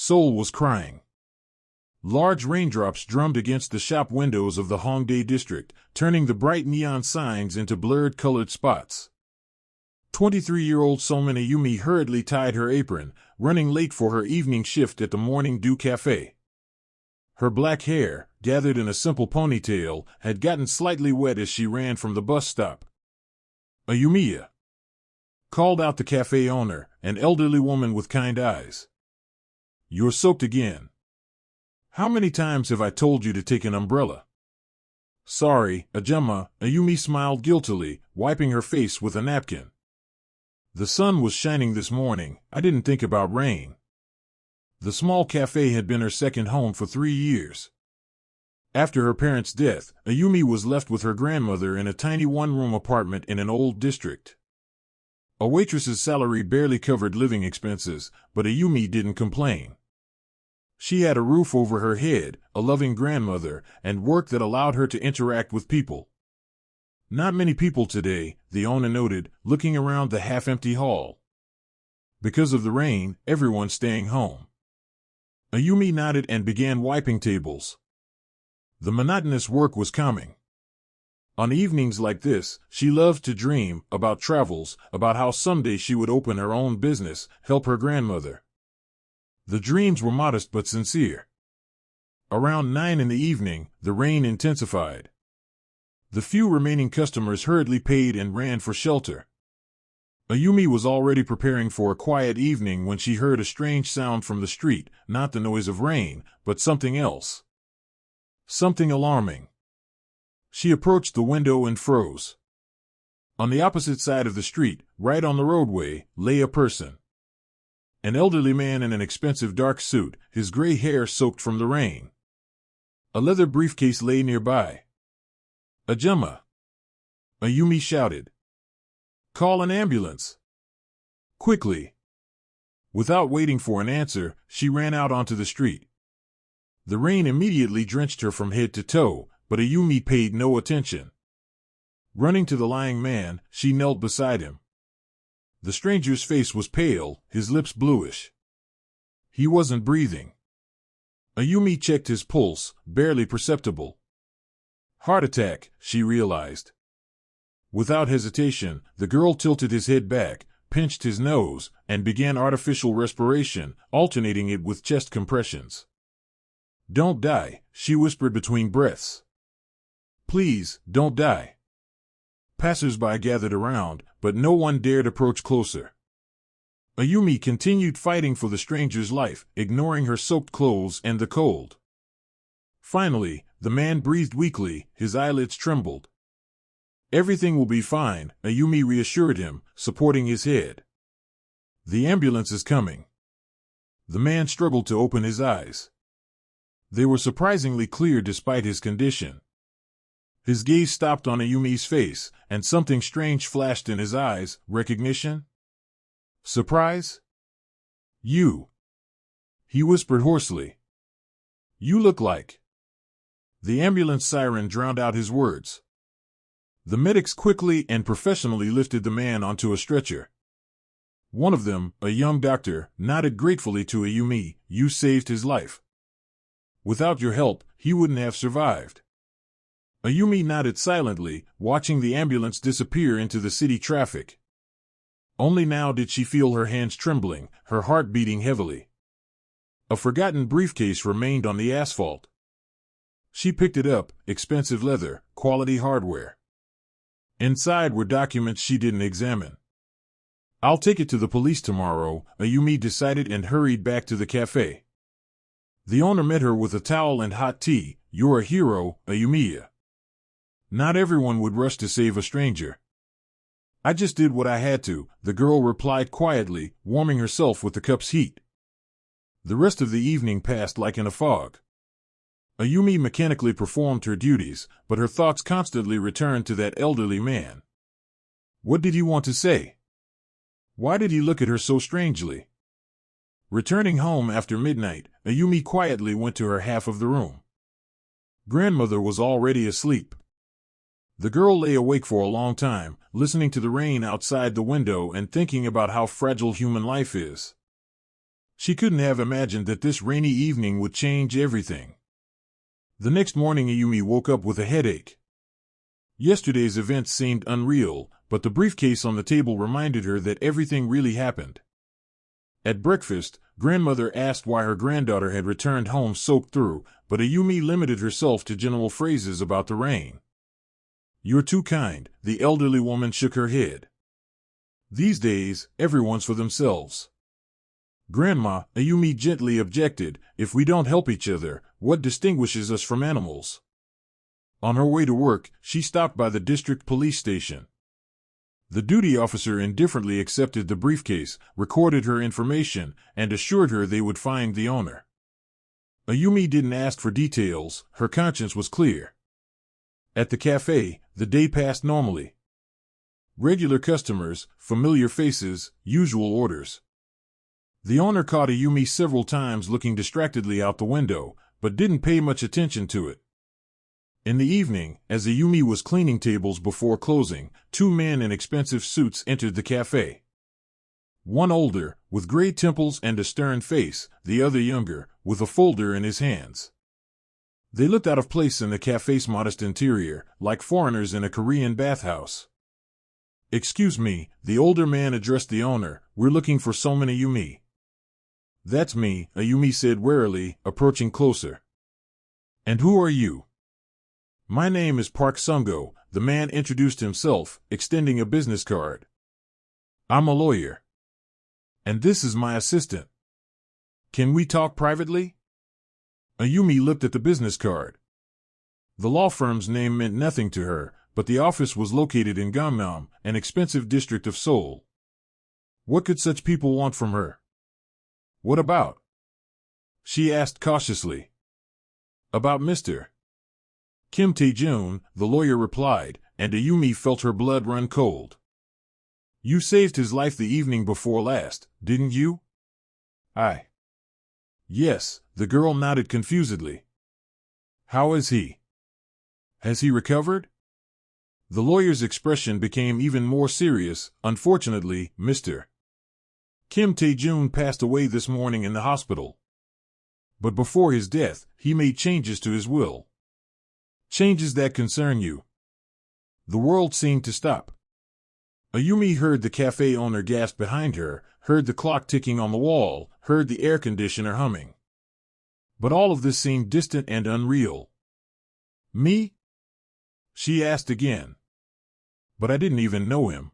Seoul was crying. Large raindrops drummed against the shop windows of the Hongdae district, turning the bright neon signs into blurred colored spots. 23-year-old Somun Ayumi hurriedly tied her apron, running late for her evening shift at the Morning Dew Café. Her black hair, gathered in a simple ponytail, had gotten slightly wet as she ran from the bus stop. "Ayumiya!" called out the cafe owner, an elderly woman with kind eyes. "You're soaked again. How many times have I told you to take an umbrella?" "Sorry, Ajumma," Ayumi smiled guiltily, wiping her face with a napkin. "The sun was shining this morning, I didn't think about rain." The small cafe had been her second home for 3 years. After her parents' death, Ayumi was left with her grandmother in a tiny one-room apartment in an old district. A waitress's salary barely covered living expenses, but Ayumi didn't complain. She had a roof over her head, a loving grandmother, and work that allowed her to interact with people. "Not many people today," the owner noted, looking around the half-empty hall. "Because of the rain, everyone's staying home." Ayumi nodded and began wiping tables. The monotonous work was calming. On evenings like this, she loved to dream about travels, about how someday she would open her own business, help her grandmother. The dreams were modest but sincere. Around 9 in the evening, the rain intensified. The few remaining customers hurriedly paid and ran for shelter. Ayumi was already preparing for a quiet evening when she heard a strange sound from the street, not the noise of rain, but something else. Something alarming. She approached the window and froze. On the opposite side of the street, right on the roadway, lay a person. An elderly man in an expensive dark suit, his gray hair soaked from the rain. A leather briefcase lay nearby. "Ajumma!" Ayumi shouted. "Call an ambulance! Quickly!" Without waiting for an answer, she ran out onto the street. The rain immediately drenched her from head to toe, but Ayumi paid no attention. Running to the lying man, she knelt beside him. The stranger's face was pale, his lips bluish. He wasn't breathing. Ayumi checked his pulse, barely perceptible. Heart attack, she realized. Without hesitation, the girl tilted his head back, pinched his nose, and began artificial respiration, alternating it with chest compressions. "Don't die," she whispered between breaths. "Please, don't die." Passers-by gathered around, but no one dared approach closer. Ayumi continued fighting for the stranger's life, ignoring her soaked clothes and the cold. Finally, the man breathed weakly, his eyelids trembled. "Everything will be fine," Ayumi reassured him, supporting his head. "The ambulance is coming." The man struggled to open his eyes. They were surprisingly clear despite his condition. His gaze stopped on Ayumi's face, and something strange flashed in his eyes. Recognition? Surprise? "You," he whispered hoarsely. "You look like—" The ambulance siren drowned out his words. The medics quickly and professionally lifted the man onto a stretcher. One of them, a young doctor, nodded gratefully to Ayumi. "You saved his life. Without your help, he wouldn't have survived." Ayumi nodded silently, watching the ambulance disappear into the city traffic. Only now did she feel her hands trembling, her heart beating heavily. A forgotten briefcase remained on the asphalt. She picked it up, expensive leather, quality hardware. Inside were documents she didn't examine. "I'll take it to the police tomorrow," Ayumi decided and hurried back to the cafe. The owner met her with a towel and hot tea. "You're a hero, Ayumiya. Not everyone would rush to save a stranger." "I just did what I had to," the girl replied quietly, warming herself with the cup's heat. The rest of the evening passed like in a fog. Ayumi mechanically performed her duties, but her thoughts constantly returned to that elderly man. What did he want to say? Why did he look at her so strangely? Returning home after midnight, Ayumi quietly went to her half of the room. Grandmother was already asleep. The girl lay awake for a long time, listening to the rain outside the window and thinking about how fragile human life is. She couldn't have imagined that this rainy evening would change everything. The next morning Ayumi woke up with a headache. Yesterday's events seemed unreal, but the briefcase on the table reminded her that everything really happened. At breakfast, grandmother asked why her granddaughter had returned home soaked through, but Ayumi limited herself to general phrases about the rain. "You're too kind," the elderly woman shook her head. "These days, everyone's for themselves." "Grandma," Ayumi gently objected, "if we don't help each other, what distinguishes us from animals?" On her way to work, she stopped by the district police station. The duty officer indifferently accepted the briefcase, recorded her information, and assured her they would find the owner. Ayumi didn't ask for details, her conscience was clear. At the café, the day passed normally. Regular customers, familiar faces, usual orders. The owner caught Ayumi several times looking distractedly out the window, but didn't pay much attention to it. In the evening, as Ayumi was cleaning tables before closing, two men in expensive suits entered the café. One older, with gray temples and a stern face, the other younger, with a folder in his hands. They looked out of place in the café's modest interior, like foreigners in a Korean bathhouse. "Excuse me," the older man addressed the owner, "we're looking for Somun Ayumi." "That's me," Ayumi said warily, approaching closer. "And who are you?" "My name is Park Sung-go," the man introduced himself, extending a business card. "I'm a lawyer. And this is my assistant. Can we talk privately?" Ayumi looked at the business card. The law firm's name meant nothing to her, but the office was located in Gangnam, an expensive district of Seoul. What could such people want from her? "What about?" she asked cautiously. "About Mr. Kim Tae-jun," the lawyer replied, and Ayumi felt her blood run cold. "You saved his life the evening before last, didn't you?" "Yes," the girl nodded confusedly. "How is he? Has he recovered?" The lawyer's expression became even more serious. "Unfortunately, Mr. Kim Tae-jun passed away this morning in the hospital. But before his death, he made changes to his will." "Changes that concern you?" The world seemed to stop. Ayumi heard the cafe owner gasp behind her, heard the clock ticking on the wall, heard the air conditioner humming. But all of this seemed distant and unreal. "Me?" she asked again. "But I didn't even know him."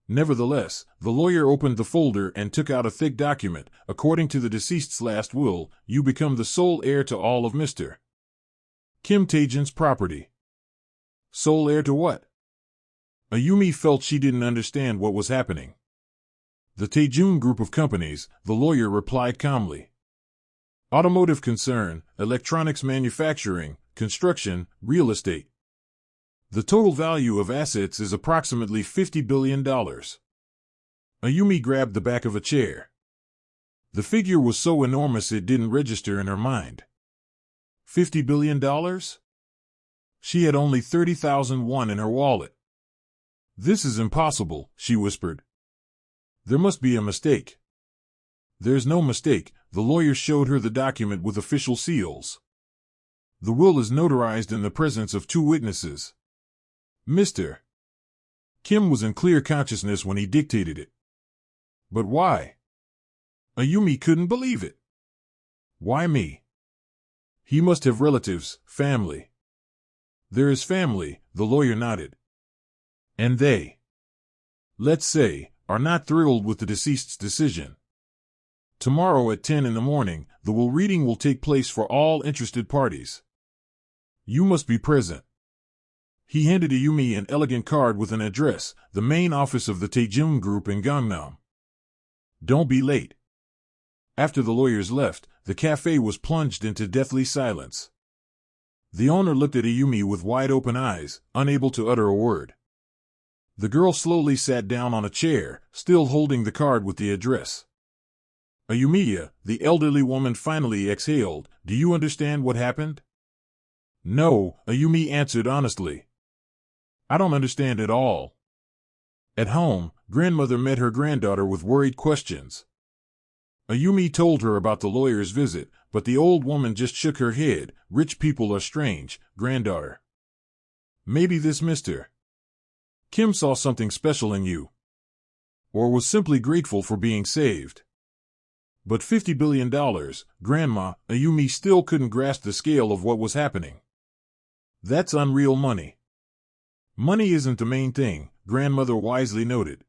Nevertheless, the lawyer opened the folder and took out a thick document. "According to the deceased's last will, you become the sole heir to all of Mr. Kim Tae-jun's property." "Sole heir to what?" Ayumi felt she didn't understand what was happening. "The Tae-jun group of companies," the lawyer replied calmly. "Automotive concern, electronics manufacturing, construction, real estate. The total value of assets is approximately $50 billion. Ayumi grabbed the back of a chair. The figure was so enormous it didn't register in her mind. $50 billion? She had only 30,000 won in her wallet. "This is impossible," she whispered. "There must be a mistake." "There's no mistake," the lawyer showed her the document with official seals. "The will is notarized in the presence of two witnesses. Mr. Kim was in clear consciousness when he dictated it." "But why?" Ayumi couldn't believe it. "Why me?" "He must have relatives, family." "There is family," the lawyer nodded. "And they, let's say, are not thrilled with the deceased's decision. Tomorrow at 10 in the morning, the will reading will take place for all interested parties. You must be present." He handed Ayumi an elegant card with an address, the main office of the Tae-jun Group in Gangnam. "Don't be late." After the lawyers left, the cafe was plunged into deathly silence. The owner looked at Ayumi with wide-open eyes, unable to utter a word. The girl slowly sat down on a chair, still holding the card with the address. "Ayumiya," the elderly woman finally exhaled, "do you understand what happened?" "No," Ayumi answered honestly. "I don't understand at all." At home, grandmother met her granddaughter with worried questions. Ayumi told her about the lawyer's visit, but the old woman just shook her head. Rich people are strange, granddaughter. Maybe this Mr. Kim saw something special in you. Or was simply grateful for being saved. But $50 billion, Grandma, Ayumi still couldn't grasp the scale of what was happening. That's unreal money. Money isn't the main thing, Grandmother wisely noted.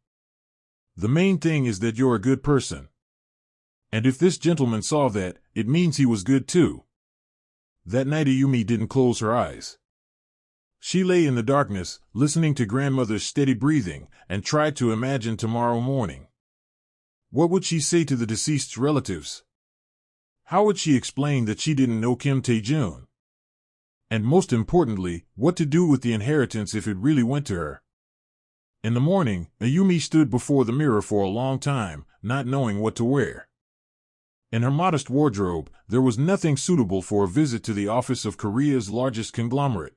The main thing is that you're a good person. And if this gentleman saw that, it means he was good too. That night Ayumi didn't close her eyes. She lay in the darkness, listening to Grandmother's steady breathing, and tried to imagine tomorrow morning. What would she say to the deceased's relatives? How would she explain that she didn't know Kim Tae-jun? And most importantly, what to do with the inheritance if it really went to her? In the morning, Ayumi stood before the mirror for a long time, not knowing what to wear. In her modest wardrobe, there was nothing suitable for a visit to the office of Korea's largest conglomerate.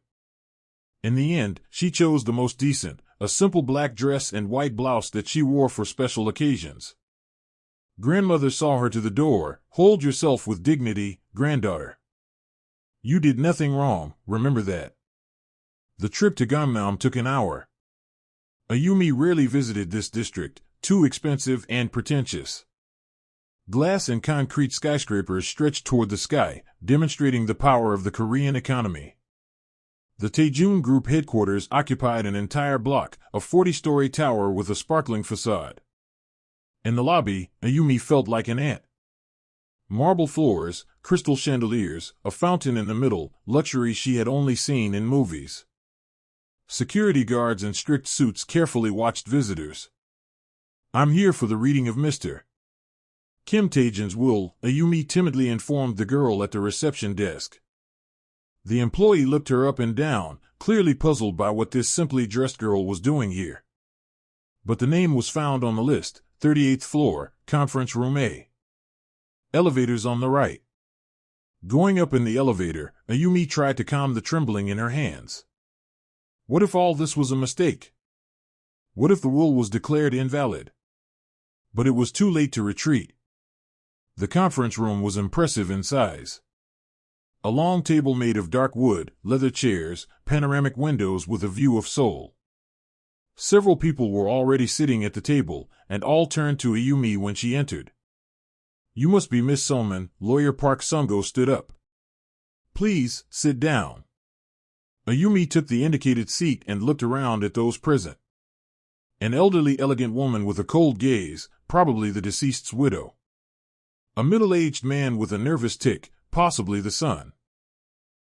In the end, she chose the most decent, a simple black dress and white blouse that she wore for special occasions. Grandmother saw her to the door. Hold yourself with dignity, granddaughter. You did nothing wrong, remember that. The trip to Gangnam took an hour. Ayumi rarely visited this district, too expensive and pretentious. Glass and concrete skyscrapers stretched toward the sky, demonstrating the power of the Korean economy. The Taejun Group headquarters occupied an entire block, a 40-story tower with a sparkling facade. In the lobby, Ayumi felt like an ant. Marble floors, crystal chandeliers, a fountain in the middle, luxury she had only seen in movies. Security guards in strict suits carefully watched visitors. I'm here for the reading of Mr. Kim Tae-jun's will, Ayumi timidly informed the girl at the reception desk. The employee looked her up and down, clearly puzzled by what this simply dressed girl was doing here. But the name was found on the list, 38th floor, conference room A. Elevators on the right. Going up in the elevator, Ayumi tried to calm the trembling in her hands. What if all this was a mistake? What if the will was declared invalid? But it was too late to retreat. The conference room was impressive in size. A long table made of dark wood, leather chairs, panoramic windows with a view of Seoul. Several people were already sitting at the table, and all turned to Ayumi when she entered. You must be Miss Somun, lawyer Park Sung-go stood up. Please, sit down. Ayumi took the indicated seat and looked around at those present. An elderly elegant woman with a cold gaze, probably the deceased's widow. A middle-aged man with a nervous tic, possibly the son.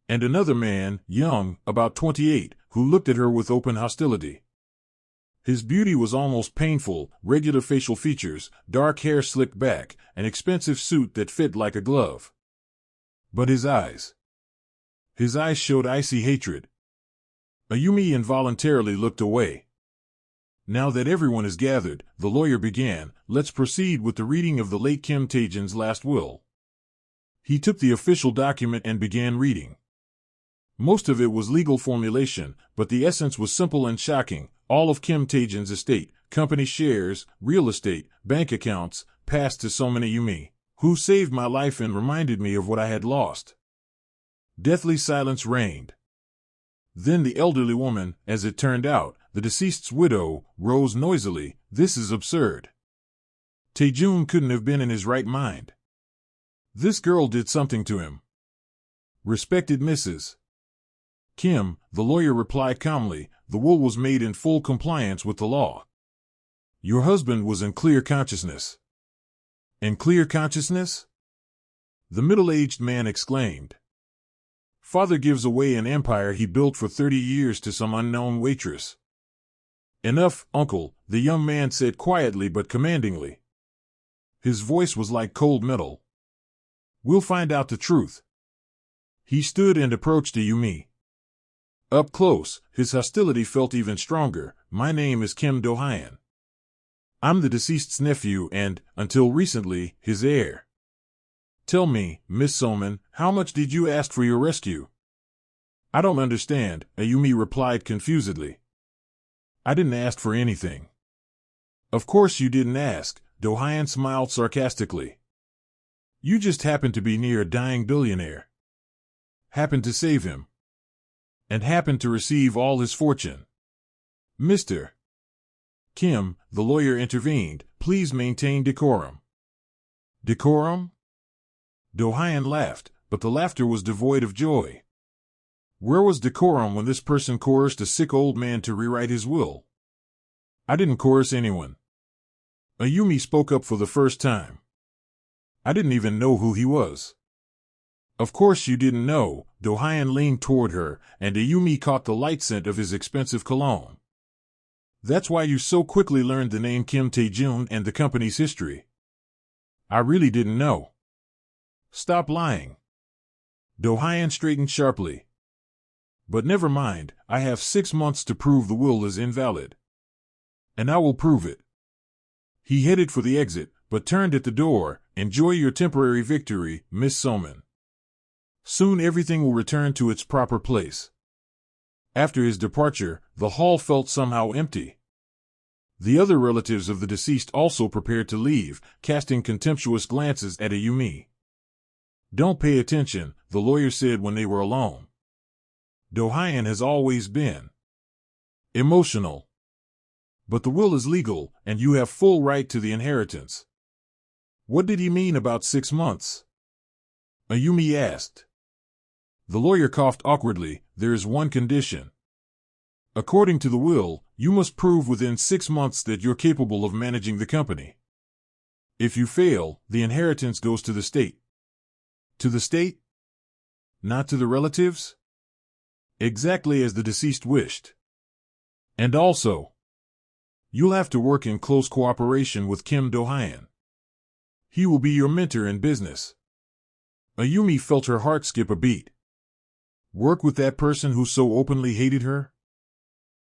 And another man, young, about 28, who looked at her with open hostility. His beauty was almost painful, regular facial features, dark hair slicked back, an expensive suit that fit like a glove. But his eyes showed icy hatred. Ayumi involuntarily looked away. Now that everyone is gathered, the lawyer began, let's proceed with the reading of the late Kim Tae-jun's last will. He took the official document and began reading. Most of it was legal formulation, but the essence was simple and shocking. All of Kim Tae-jun's estate, company shares, real estate, bank accounts, passed to Somun Ayumi, who saved my life and reminded me of what I had lost. Deathly silence reigned. Then the elderly woman, as it turned out, the deceased's widow, rose noisily. This is absurd. Tae-jun couldn't have been in his right mind. This girl did something to him. Respected Mrs. Kim, the lawyer replied calmly, the will was made in full compliance with the law. Your husband was in clear consciousness. In clear consciousness? The middle-aged man exclaimed. Father gives away an empire he built for 30 years to some unknown waitress. Enough, uncle, the young man said quietly but commandingly. His voice was like cold metal. We'll find out the truth. He stood and approached Ayumi. Up close, his hostility felt even stronger. My name is Kim Do-hyun. I'm the deceased's nephew and, until recently, his heir. Tell me, Miss Somun, how much did you ask for your rescue? I don't understand, Ayumi replied confusedly. I didn't ask for anything. Of course you didn't ask, Do-hyun smiled sarcastically. You just happened to be near a dying billionaire. Happened to save him. And happened to receive all his fortune. Mr. Kim, the lawyer intervened, please maintain decorum. Decorum? Do-hyun laughed, but the laughter was devoid of joy. Where was decorum when this person coerced a sick old man to rewrite his will? I didn't coerce anyone. Ayumi spoke up for the first time. I didn't even know who he was. Of course you didn't know. Do-hyun leaned toward her, and Ayumi caught the light scent of his expensive cologne. That's why you so quickly learned the name Kim Tae-jun and the company's history. I really didn't know. Stop lying. Do-hyun straightened sharply. But never mind, I have 6 months to prove the will is invalid. And I will prove it. He headed for the exit, but turned at the door. Enjoy your temporary victory, Miss Somun. Soon everything will return to its proper place. After his departure, the hall felt somehow empty. The other relatives of the deceased also prepared to leave, casting contemptuous glances at Ayumi. Don't pay attention, the lawyer said when they were alone. Do-hyun has always been emotional. But the will is legal, and you have full right to the inheritance. What did he mean about 6 months? Ayumi asked. The lawyer coughed awkwardly. There is one condition. According to the will, you must prove within 6 months that you're capable of managing the company. If you fail, the inheritance goes to the state. To the state? Not to the relatives? Exactly as the deceased wished. And also, you'll have to work in close cooperation with Kim Do-hyun. He will be your mentor in business. Ayumi felt her heart skip a beat. Work with that person who so openly hated her?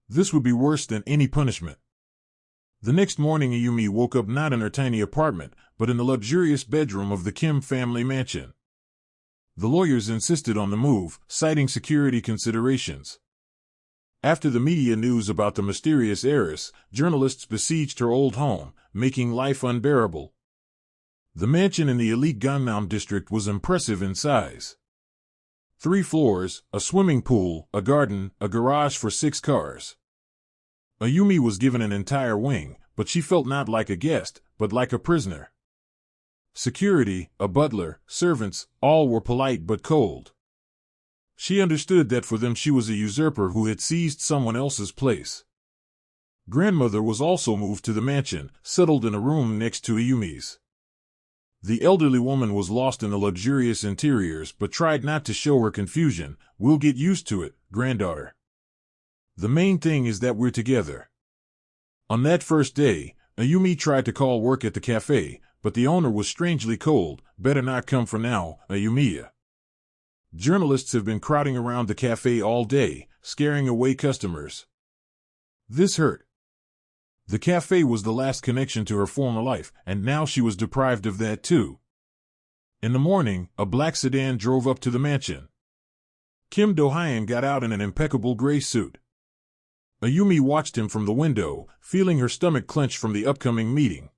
This would be worse than any punishment. The next morning Ayumi woke up not in her tiny apartment, but in the luxurious bedroom of the Kim family mansion. The lawyers insisted on the move, citing security considerations. After the media news about the mysterious heiress, journalists besieged her old home, making life unbearable. The mansion in the elite Gangnam district was impressive in size. 3 floors, a swimming pool, a garden, a garage for 6 cars. Ayumi was given an entire wing, but she felt not like a guest, but like a prisoner. Security, a butler, servants, all were polite but cold. She understood that for them she was a usurper who had seized someone else's place. Grandmother was also moved to the mansion, settled in a room next to Ayumi's. The elderly woman was lost in the luxurious interiors but tried not to show her confusion. We'll get used to it, granddaughter. The main thing is that we're together. On that first day, Ayumi tried to call work at the café, but the owner was strangely cold. Better not come for now, Ayumiya. Journalists have been crowding around the café all day, scaring away customers. This hurt. The café was the last connection to her former life, and now she was deprived of that too. In the morning, a black sedan drove up to the mansion. Kim Do-hyun got out in an impeccable gray suit. Ayumi watched him from the window, feeling her stomach clench from the upcoming meeting.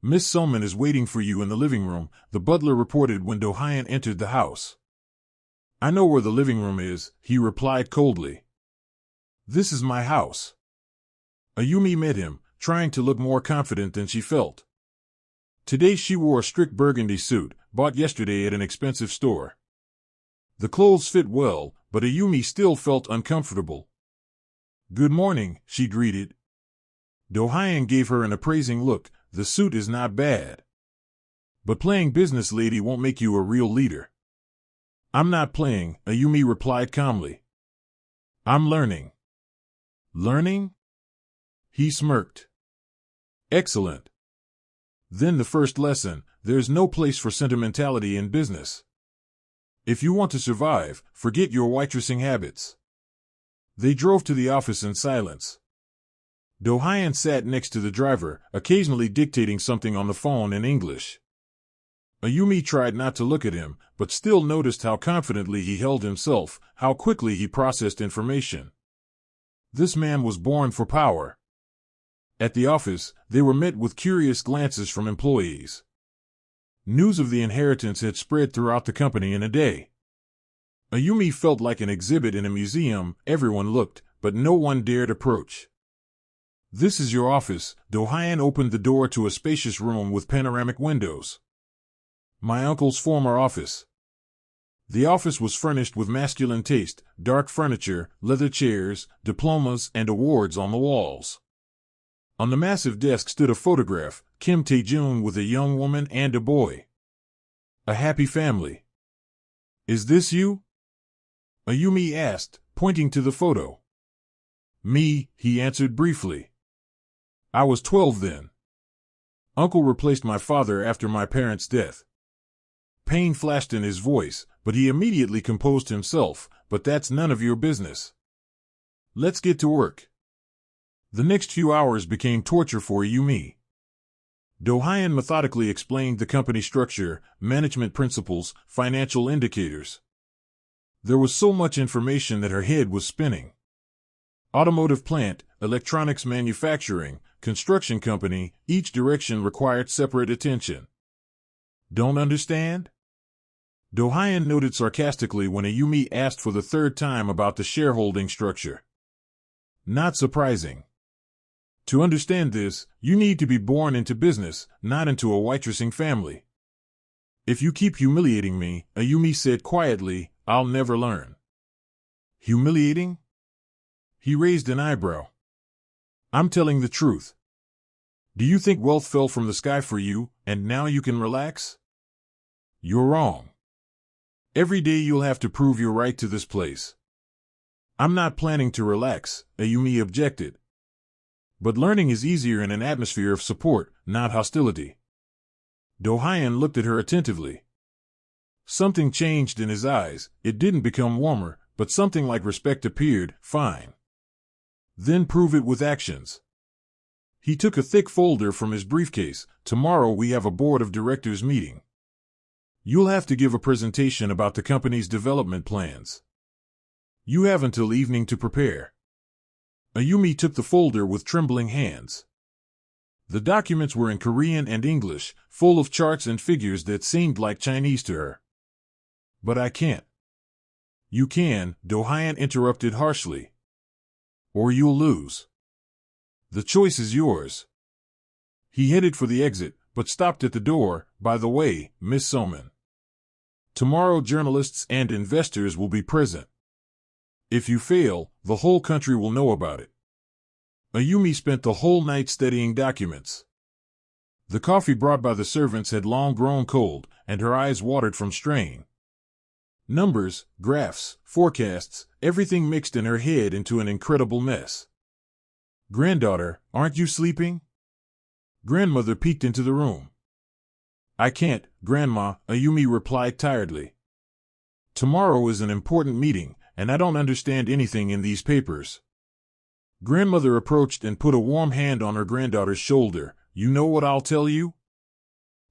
Miss Somun is waiting for you in the living room, the butler reported when Do-hyun entered the house. I know where the living room is, he replied coldly. This is my house. Ayumi met him, trying to look more confident than she felt. Today she wore a strict burgundy suit, bought yesterday at an expensive store. The clothes fit well, but Ayumi still felt uncomfortable. Good morning, she greeted. Do-hyun gave her an appraising look. The suit is not bad. But playing business lady won't make you a real leader. I'm not playing, Ayumi replied calmly. I'm learning. Learning? He smirked. Excellent. Then the first lesson, there's no place for sentimentality in business. If you want to survive, forget your waitressing habits. They drove to the office in silence. Do-hyun sat next to the driver, occasionally dictating something on the phone in English. Ayumi tried not to look at him, but still noticed how confidently he held himself, how quickly he processed information. This man was born for power. At the office, they were met with curious glances from employees. News of the inheritance had spread throughout the company in a day. Ayumi felt like an exhibit in a museum. Everyone looked, but no one dared approach. "This is your office." Do-hyun opened the door to a spacious room with panoramic windows. "My uncle's former office." The office was furnished with masculine taste, dark furniture, leather chairs, diplomas, and awards on the walls. On the massive desk stood a photograph, Kim Tae-jun with a young woman and a boy. A happy family. "Is this you?" Ayumi asked, pointing to the photo. "Me," he answered briefly. "I was 12 then. Uncle replaced my father after my parents' death." Pain flashed in his voice, but he immediately composed himself. "But that's none of your business. Let's get to work." The next few hours became torture for Ayumi. Do-hyun methodically explained the company structure, management principles, financial indicators. There was so much information that her head was spinning. Automotive plant, electronics manufacturing, construction company, each direction required separate attention. "Don't understand?" Do-hyun noted sarcastically when Ayumi asked for the third time about the shareholding structure. "Not surprising. To understand this, you need to be born into business, not into a waitressing family." "If you keep humiliating me," Ayumi said quietly, "I'll never learn." "Humiliating?" He raised an eyebrow. "I'm telling the truth. Do you think wealth fell from the sky for you, and now you can relax? You're wrong. Every day you'll have to prove you're right to this place." "I'm not planning to relax," Ayumi objected. "But learning is easier in an atmosphere of support, not hostility." Do-hyun looked at her attentively. Something changed in his eyes. It didn't become warmer, but something like respect appeared. "Fine. Then prove it with actions." He took a thick folder from his briefcase. "Tomorrow we have a board of directors meeting. You'll have to give a presentation about the company's development plans. You have until evening to prepare." Ayumi took the folder with trembling hands. The documents were in Korean and English, full of charts and figures that seemed like Chinese to her. "But I can't." "You can," Do-hyun interrupted harshly. "Or you'll lose. The choice is yours." He headed for the exit, but stopped at the door. "By the way, Miss Somun, tomorrow journalists and investors will be present. If you fail, the whole country will know about it." Ayumi spent the whole night studying documents. The coffee brought by the servants had long grown cold, and her eyes watered from strain. Numbers, graphs, forecasts, everything mixed in her head into an incredible mess. "Granddaughter, aren't you sleeping?" Grandmother peeked into the room. "I can't, Grandma," Ayumi replied tiredly. "Tomorrow is an important meeting, and I don't understand anything in these papers." Grandmother approached and put a warm hand on her granddaughter's shoulder. "You know what I'll tell you?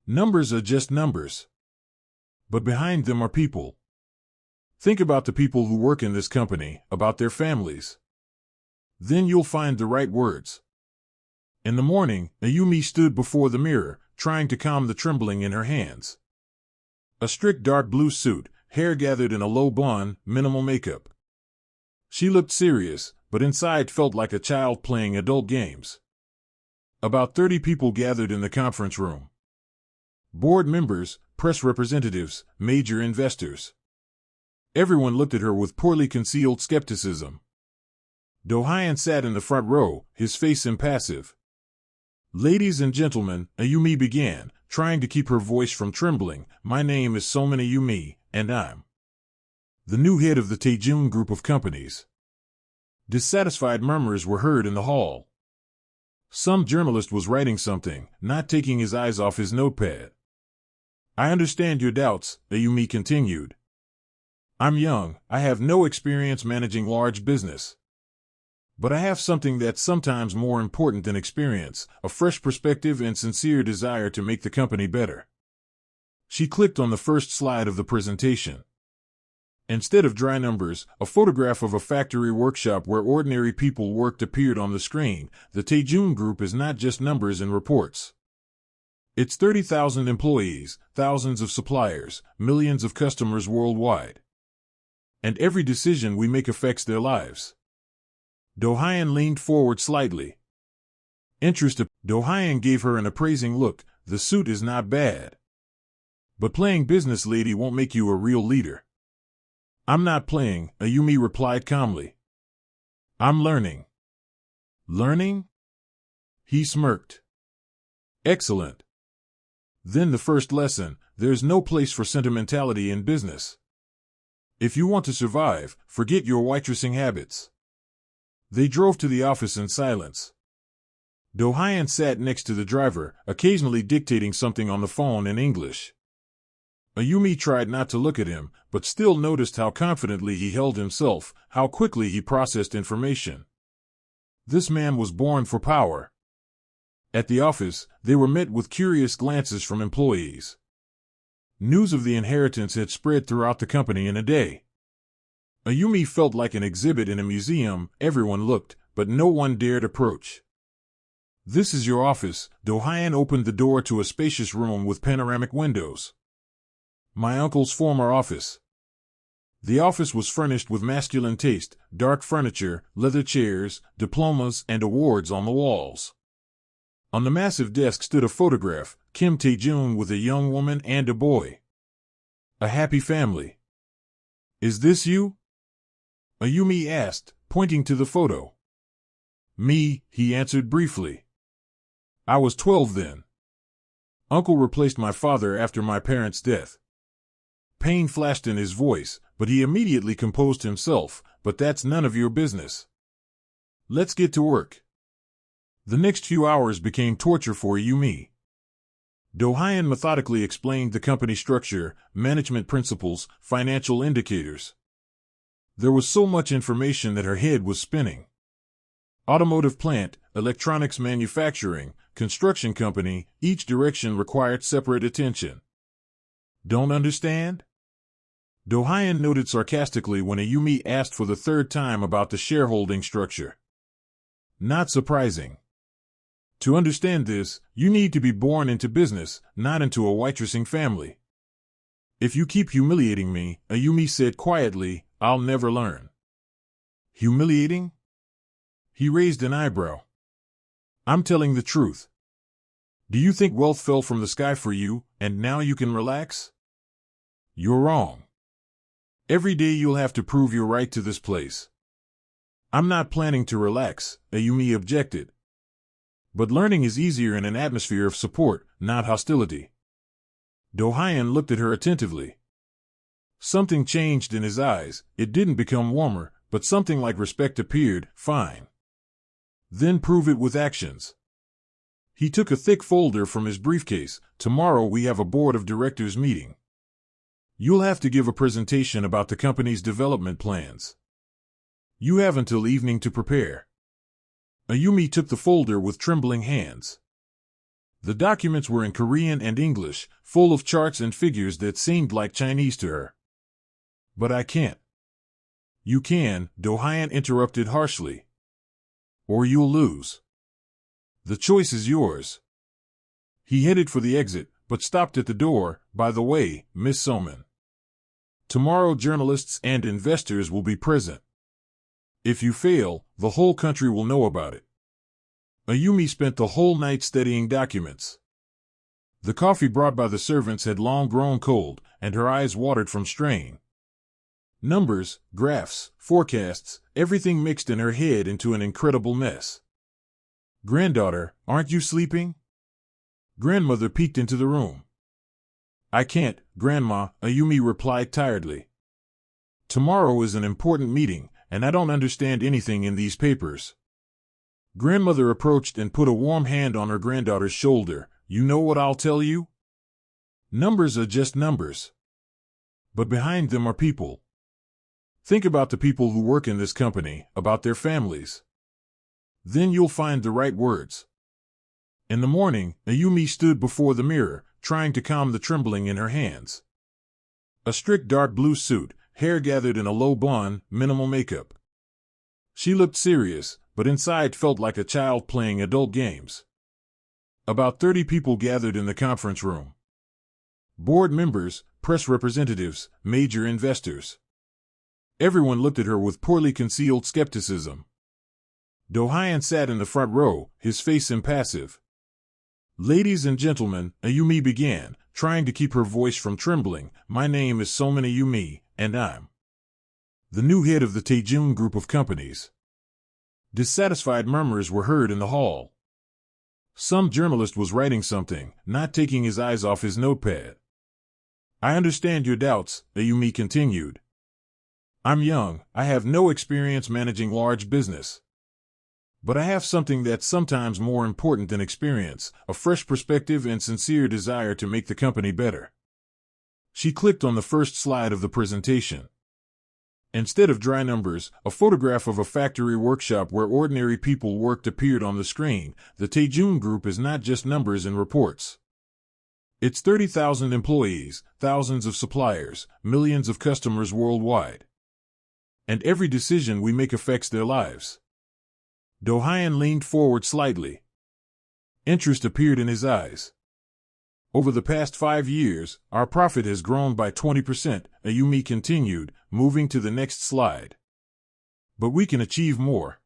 Numbers are just numbers. But behind them are people. Think about the people who work in this company, about their families. Then you'll find the right words." In the morning, Ayumi stood before the mirror, trying to calm the trembling in her hands. A strict dark blue suit, hair gathered in a low bun, minimal makeup. She looked serious, but inside felt like a child playing adult games. About 30 people gathered in the conference room. Board members, press representatives, major investors. Everyone looked at her with poorly concealed skepticism. Do-hyun sat in the front row, his face impassive. "Ladies and gentlemen," Ayumi began, trying to keep her voice from trembling, "my name is Somun Ayumi, and I'm the new head of the Tae-jun group of companies." Dissatisfied murmurs were heard in the hall. Some journalist was writing something, not taking his eyes off his notepad. "I understand your doubts," Ayumi continued. "I'm young, I have no experience managing large business. But I have something that's sometimes more important than experience, a fresh perspective and sincere desire to make the company better." She clicked on the first slide of the presentation. Instead of dry numbers, a photograph of a factory workshop where ordinary people worked appeared on the screen. The Tae-jun Group is not just numbers and reports. It's 30,000 employees, thousands of suppliers, millions of customers worldwide. And every decision we make affects their lives. Do-hyun leaned forward slightly. Interested, Do-hyun gave her an appraising look. The suit is not bad. But playing business lady won't make you a real leader. I'm not playing, Ayumi replied calmly. I'm learning. Learning? He smirked. Excellent. Then the first lesson, there's no place for sentimentality in business. If you want to survive, forget your waitressing habits. They drove to the office in silence. Do-hyun sat next to the driver, occasionally dictating something on the phone in English. Ayumi tried not to look at him, but still noticed how confidently he held himself, how quickly he processed information. This man was born for power. At the office, they were met with curious glances from employees. News of the inheritance had spread throughout the company in a day. Ayumi felt like an exhibit in a museum. Everyone looked, but no one dared approach. This is your office. Do-hyun opened the door to a spacious room with panoramic windows. My uncle's former office. The office was furnished with masculine taste, dark furniture, leather chairs, diplomas, and awards on the walls. On the massive desk stood a photograph, Kim Tae-jun with a young woman and a boy. A happy family. Is this you? Ayumi asked, pointing to the photo. Me, he answered briefly. I was 12 then. Uncle replaced my father after my parents' death. Pain flashed in his voice, but he immediately composed himself. But that's none of your business. Let's get to work. The next few hours became torture for Ayumi. Do-hyun methodically explained the company structure, management principles, financial indicators. There was so much information that her head was spinning. Automotive plant, electronics manufacturing, construction company, each direction required separate attention. Don't understand? Do-hyun noted sarcastically when Ayumi asked for the third time about the shareholding structure. Not surprising. To understand this, you need to be born into business, not into a waitressing family. If you keep humiliating me, Ayumi said quietly, I'll never learn. Humiliating? He raised an eyebrow. I'm telling the truth. Do you think wealth fell from the sky for you, and now you can relax? You're wrong. Every day you'll have to prove you're right to this place. I'm not planning to relax, Ayumi objected. But learning is easier in an atmosphere of support, not hostility. Do-hyun looked at her attentively. Something changed in his eyes. It didn't become warmer, but something like respect appeared. Fine. Then prove it with actions. He took a thick folder from his briefcase. Tomorrow we have a board of directors meeting. You'll have to give a presentation about the company's development plans. You have until evening to prepare. Ayumi took the folder with trembling hands. The documents were in Korean and English, full of charts and figures that seemed like Chinese to her. But I can't. You can, Do-hyun interrupted harshly. Or you'll lose. The choice is yours. He headed for the exit, but stopped at the door. By the way, Miss Somun. Tomorrow journalists and investors will be present. If you fail, the whole country will know about it. Ayumi spent the whole night studying documents. The coffee brought by the servants had long grown cold, and her eyes watered from strain. Numbers, graphs, forecasts, everything mixed in her head into an incredible mess. Granddaughter, aren't you sleeping? Grandmother peeked into the room. I can't, Grandma, Ayumi replied tiredly. Tomorrow is an important meeting, and I don't understand anything in these papers. Grandmother approached and put a warm hand on her granddaughter's shoulder. You know what I'll tell you? Numbers are just numbers. But behind them are people. Think about the people who work in this company, about their families. Then you'll find the right words. In the morning, Ayumi stood before the mirror, trying to calm the trembling in her hands. A strict dark blue suit, hair gathered in a low bun, minimal makeup. She looked serious, but inside felt like a child playing adult games. About 30 people gathered in the conference room. Board members, press representatives, major investors. Everyone looked at her with poorly concealed skepticism. Do-hyun sat in the front row, his face impassive. "Ladies and gentlemen," Ayumi began, trying to keep her voice from trembling, "my name is Somun Ayumi, and I'm the new head of the Taejung group of companies." Dissatisfied murmurs were heard in the hall. Some journalist was writing something, not taking his eyes off his notepad. "I understand your doubts," Ayumi continued. "I'm young, I have no experience managing large business. But I have something that's sometimes more important than experience, a fresh perspective and sincere desire to make the company better." She clicked on the first slide of the presentation. Instead of dry numbers, a photograph of a factory workshop where ordinary people worked appeared on the screen. The Taejung Group is not just numbers and reports. It's 30,000 employees, thousands of suppliers, millions of customers worldwide. And every decision we make affects their lives. Do-hyun leaned forward slightly. Interest appeared in his eyes. "Over the past 5 years, our profit has grown by 20%, Ayumi continued, moving to the next slide. "But we can achieve more.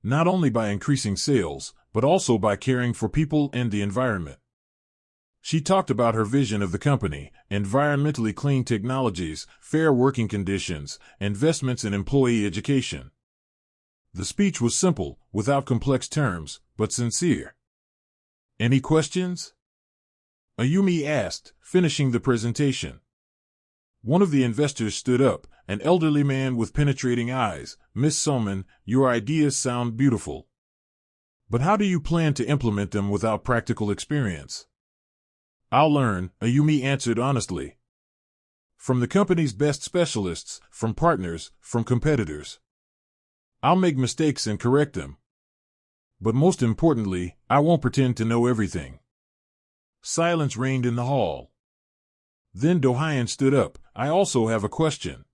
Not only by increasing sales, but also by caring for people and the environment." She talked about her vision of the company: environmentally clean technologies, fair working conditions, investments in employee education. The speech was simple, without complex terms, but sincere. "Any questions?" Ayumi asked, finishing the presentation. One of the investors stood up, an elderly man with penetrating eyes. "Miss Somun, your ideas sound beautiful. But how do you plan to implement them without practical experience?" "I'll learn," Ayumi answered honestly. "From the company's best specialists, from partners, from competitors. I'll make mistakes and correct them. But most importantly, I won't pretend to know everything." Silence reigned in the hall. Then Do-hyun stood up. "I also have a question.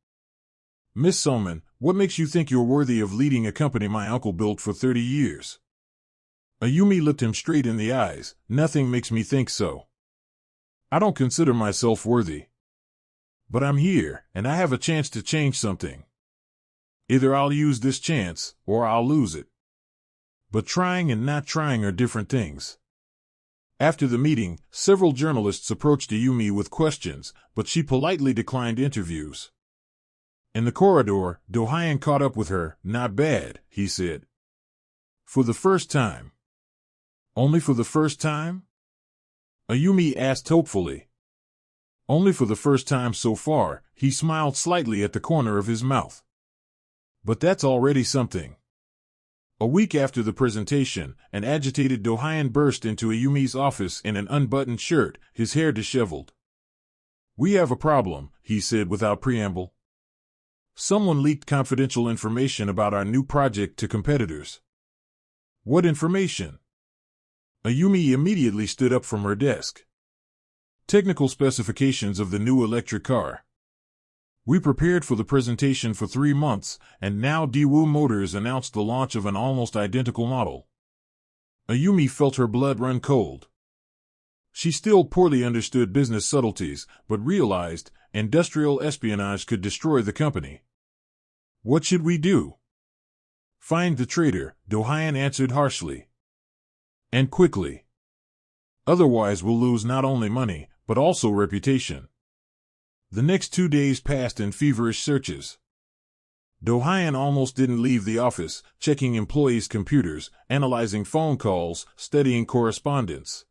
Miss Somun, what makes you think you're worthy of leading a company my uncle built for 30 years? Ayumi looked him straight in the eyes. "Nothing makes me think so. I don't consider myself worthy. But I'm here, and I have a chance to change something. Either I'll use this chance, or I'll lose it. But trying and not trying are different things." After the meeting, several journalists approached Ayumi with questions, but she politely declined interviews. In the corridor, Do-hyun caught up with her. "Not bad," he said. "For the first time." "Only for the first time?" Ayumi asked hopefully. "Only for the first time so far," he smiled slightly at the corner of his mouth. "But that's already something." A week after the presentation, an agitated Do-hyun burst into Ayumi's office in an unbuttoned shirt, his hair disheveled. "We have a problem," he said without preamble. "Someone leaked confidential information about our new project to competitors." "What information?" Ayumi immediately stood up from her desk. "Technical specifications of the new electric car. We prepared for the presentation for 3 months, and now Daewoo Motors announced the launch of an almost identical model." Ayumi felt her blood run cold. She still poorly understood business subtleties, but realized industrial espionage could destroy the company. "What should we do?" "Find the traitor," Do-hyun answered harshly. "And quickly. Otherwise we'll lose not only money, but also reputation." The next 2 days passed in feverish searches. Do-hyun almost didn't leave the office, checking employees' computers, analyzing phone calls, studying correspondence.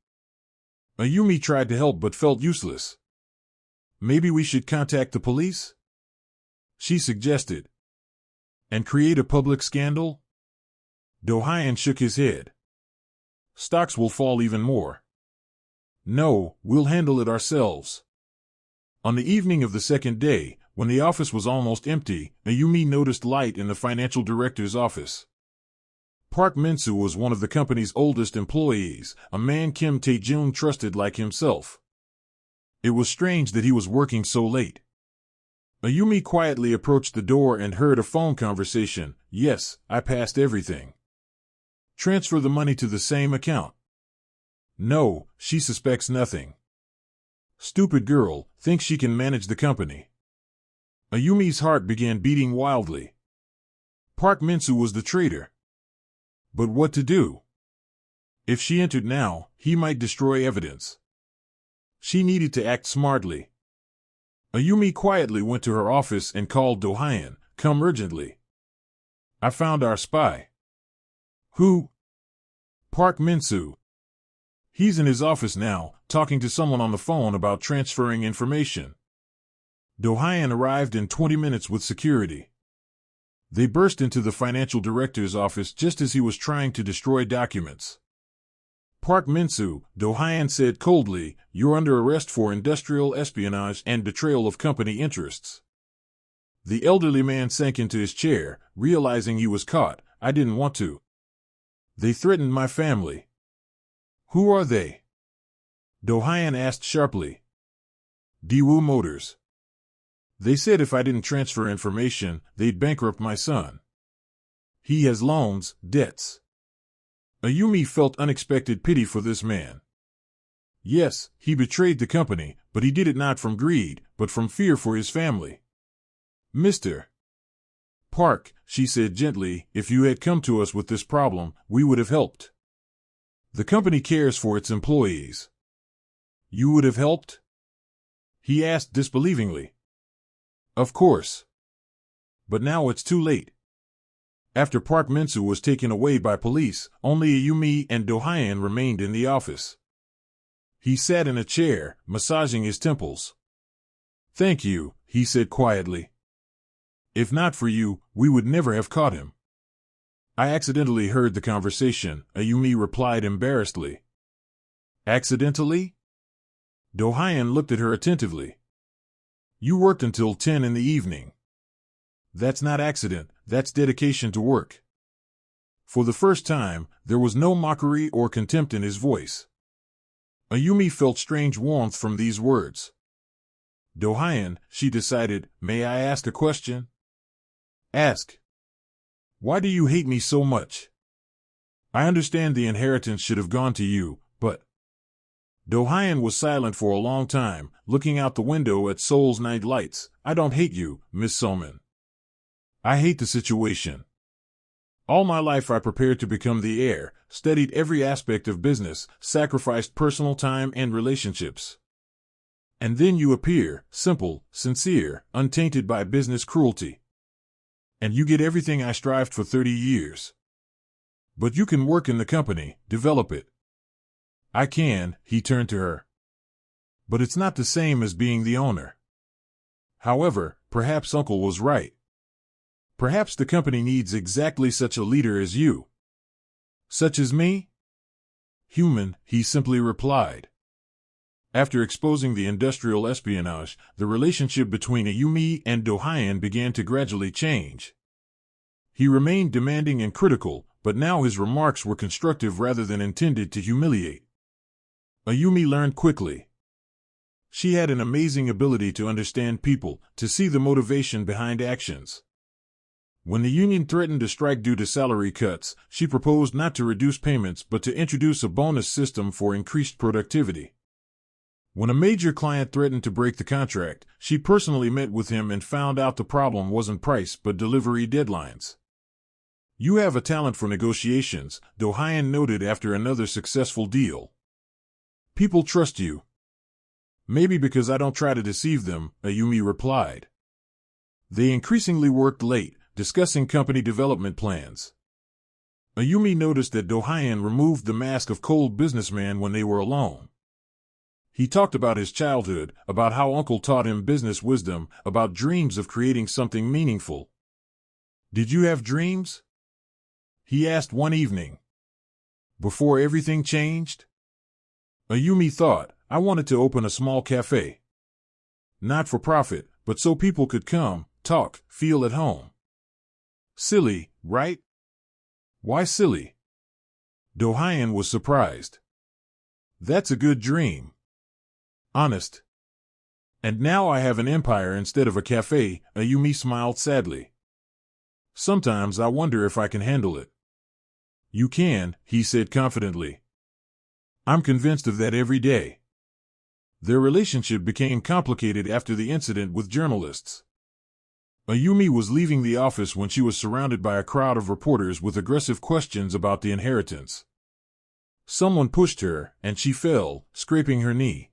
Ayumi tried to help but felt useless. "Maybe we should contact the police?" she suggested. "And create a public scandal?" Do-hyun shook his head. "Stocks will fall even more. No, we'll handle it ourselves." On the evening of the second day, when the office was almost empty, Ayumi noticed light in the financial director's office. Park Min-soo was one of the company's oldest employees, a man Kim Tae-jung trusted like himself. It was strange that he was working so late. Ayumi quietly approached the door and heard a phone conversation. "Yes, I passed everything. Transfer the money to the same account." No, she suspects nothing. Stupid girl, thinks she can manage the company. Ayumi's heart began beating wildly. Park Min-soo was the traitor. But what to do? If she entered now, he might destroy evidence. She needed to act smartly. Ayumi quietly went to her office and called Do-hyun, "Come urgently. I found our spy." "Who?" "Park Min-soo. He's in his office now, talking to someone on the phone about transferring information." Do-hyun arrived in 20 minutes with security. They burst into the financial director's office just as he was trying to destroy documents. "Park Min-soo," Do-hyun said coldly, "you're under arrest for industrial espionage and betrayal of company interests." The elderly man sank into his chair, realizing he was caught. "I didn't want to. They threatened my family." "Who are they?" Do-hyun asked sharply. "Daewoo Motors. They said if I didn't transfer information, they'd bankrupt my son. He has loans, debts." Ayumi felt unexpected pity for this man. Yes, he betrayed the company, but he did it not from greed, but from fear for his family. "Mr. Park," she said gently, "if you had come to us with this problem, we would have helped. The company cares for its employees." "You would have helped?" he asked disbelievingly. "Of course. But now it's too late." After Park Min-soo was taken away by police, only Ayumi and Do-hyun remained in the office. He sat in a chair, massaging his temples. "Thank you," he said quietly. "If not for you, we would never have caught him." "I accidentally heard the conversation," Ayumi replied embarrassedly. "Accidentally?" Do-hyun looked at her attentively. "You worked until 10 in the evening. That's not accident, that's dedication to work." For the first time, there was no mockery or contempt in his voice. Ayumi felt strange warmth from these words. "Do-hyun," she decided, "may I ask a question?" "Ask." "Why do you hate me so much? I understand the inheritance should have gone to you, but—" Do-hyun was silent for a long time, looking out the window at Seoul's night lights. "I don't hate you, Miss Somun. I hate the situation. All my life I prepared to become the heir, studied every aspect of business, sacrificed personal time and relationships. And then you appear, simple, sincere, untainted by business cruelty. And you get everything I strived for 30 years. But you can work in the company, develop it." "I can," he turned to her. "But it's not the same as being the owner. However, perhaps Uncle was right. Perhaps the company needs exactly such a leader as you." "Such as me?" "Human," he simply replied. After exposing the industrial espionage, the relationship between Ayumi and Do-hyun began to gradually change. He remained demanding and critical, but now his remarks were constructive rather than intended to humiliate. Ayumi learned quickly. She had an amazing ability to understand people, to see the motivation behind actions. When the union threatened to strike due to salary cuts, she proposed not to reduce payments but to introduce a bonus system for increased productivity. When a major client threatened to break the contract, she personally met with him and found out the problem wasn't price but delivery deadlines. "You have a talent for negotiations," Do-hyun noted after another successful deal. "People trust you." "Maybe because I don't try to deceive them," Ayumi replied. They increasingly worked late, discussing company development plans. Ayumi noticed that Do-hyun removed the mask of cold businessman when they were alone. He talked about his childhood, about how Uncle taught him business wisdom, about dreams of creating something meaningful. "Did you have dreams?" he asked one evening. "Before everything changed?" Ayumi thought, "I wanted to open a small café. Not for profit, but so people could come, talk, feel at home." "Silly, right?" "Why silly?" Do-hyun was surprised. "That's a good dream. Honest. And now I have an empire instead of a café," Ayumi smiled sadly. "Sometimes I wonder if I can handle it." "You can," he said confidently. I'm convinced of that every day. Their relationship became complicated after the incident with journalists. Ayumi was leaving the office when she was surrounded by a crowd of reporters with aggressive questions about the inheritance. Someone pushed her, and she fell, scraping her knee.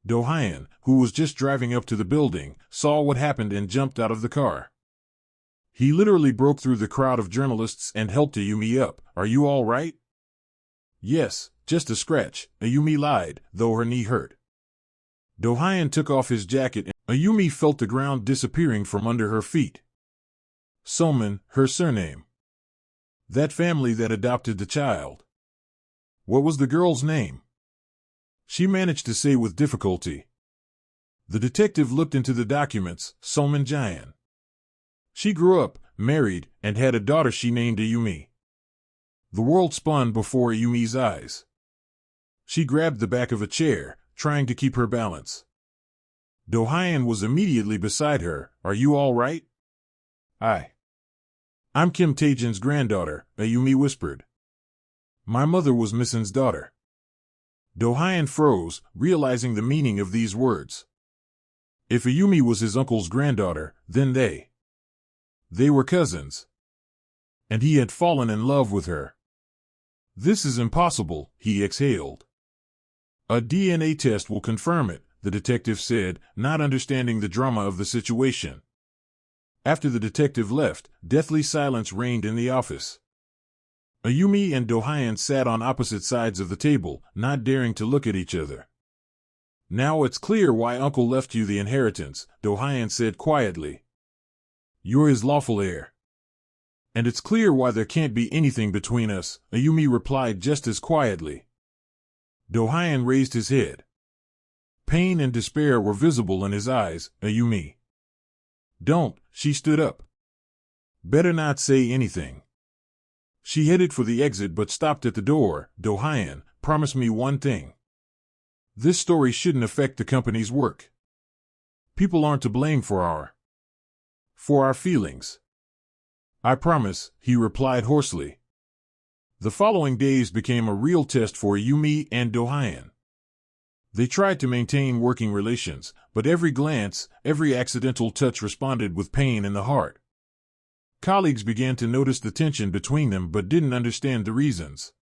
Do-hyun, who was just driving up to the building, saw what happened and jumped out of the car. He literally broke through the crowd of journalists and helped Ayumi up. "Are you all right?" "Yes, just a scratch," Ayumi lied, though her knee hurt. Do-hyun took off his jacket and Ayumi felt the ground disappearing from under her feet. Somun, her surname. That family that adopted the child. What was the girl's name? She managed to say with difficulty. The detective looked into the documents. Somun Jayan. She grew up, married, and had a daughter she named Ayumi. The world spun before Ayumi's eyes. She grabbed the back of a chair, trying to keep her balance. Do-hyun was immediately beside her. "Are you all right?" I'm Kim Tae-jin's granddaughter," Ayumi whispered. "My mother was Missin's daughter." Do-hyun froze, realizing the meaning of these words. If Ayumi was his uncle's granddaughter, then they were cousins. And he had fallen in love with her. "This is impossible," he exhaled. "A DNA test will confirm it," the detective said, not understanding the drama of the situation. After the detective left, deathly silence reigned in the office. Ayumi and Do-hyun sat on opposite sides of the table, not daring to look at each other. "Now it's clear why Uncle left you the inheritance," Do-hyun said quietly. "You're his lawful heir." "And it's clear why there can't be anything between us," Ayumi replied just as quietly. Do-hyun raised his head. Pain and despair were visible in his eyes. "Ayumi." "Don't," she stood up. "Better not say anything." She headed for the exit but stopped at the door. "Do-hyun, promise me one thing. This story shouldn't affect the company's work. People aren't to blame for our feelings." "I promise," he replied hoarsely. The following days became a real test for Ayumi and Do-hyun. They tried to maintain working relations, but every glance, every accidental touch responded with pain in the heart. Colleagues began to notice the tension between them but didn't understand the reasons.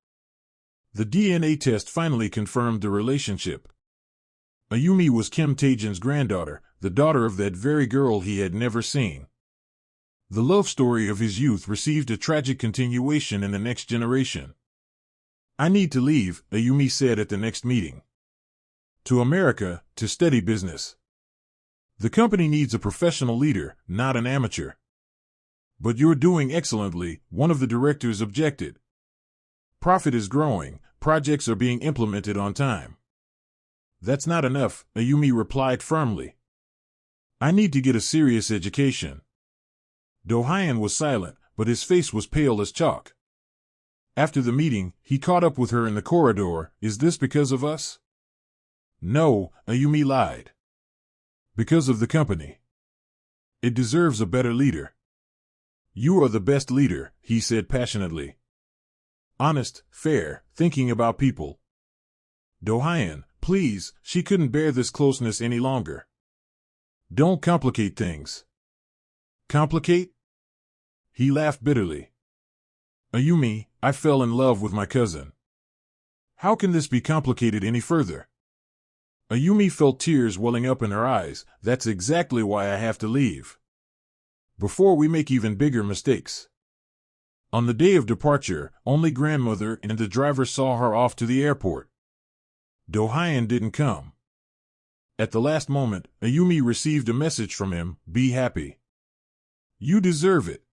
The DNA test finally confirmed the relationship. Ayumi was Kim Tae-jin's granddaughter, the daughter of that very girl he had never seen. The love story of his youth received a tragic continuation in the next generation. "I need to leave," Ayumi said at the next meeting. "To America, to steady business. The company needs a professional leader, not an amateur." "But you're doing excellently," one of the directors objected. "Profit is growing, projects are being implemented on time." "That's not enough," Ayumi replied firmly. "I need to get a serious education." Do-hyun was silent, but his face was pale as chalk. After the meeting, he caught up with her in the corridor. "Is this because of us?" "No," Ayumi lied. "Because of the company. It deserves a better leader." "You are the best leader," he said passionately. "Honest, fair, thinking about people." "Do-hyun, please," she couldn't bear this closeness any longer. "Don't complicate things." "Complicate?" He laughed bitterly. "Ayumi, I fell in love with my cousin. How can this be complicated any further?" Ayumi felt tears welling up in her eyes. "That's exactly why I have to leave. Before we make even bigger mistakes." On the day of departure, only grandmother and the driver saw her off to the airport. Do-hyun didn't come. At the last moment, Ayumi received a message from him. "Be happy. You deserve it."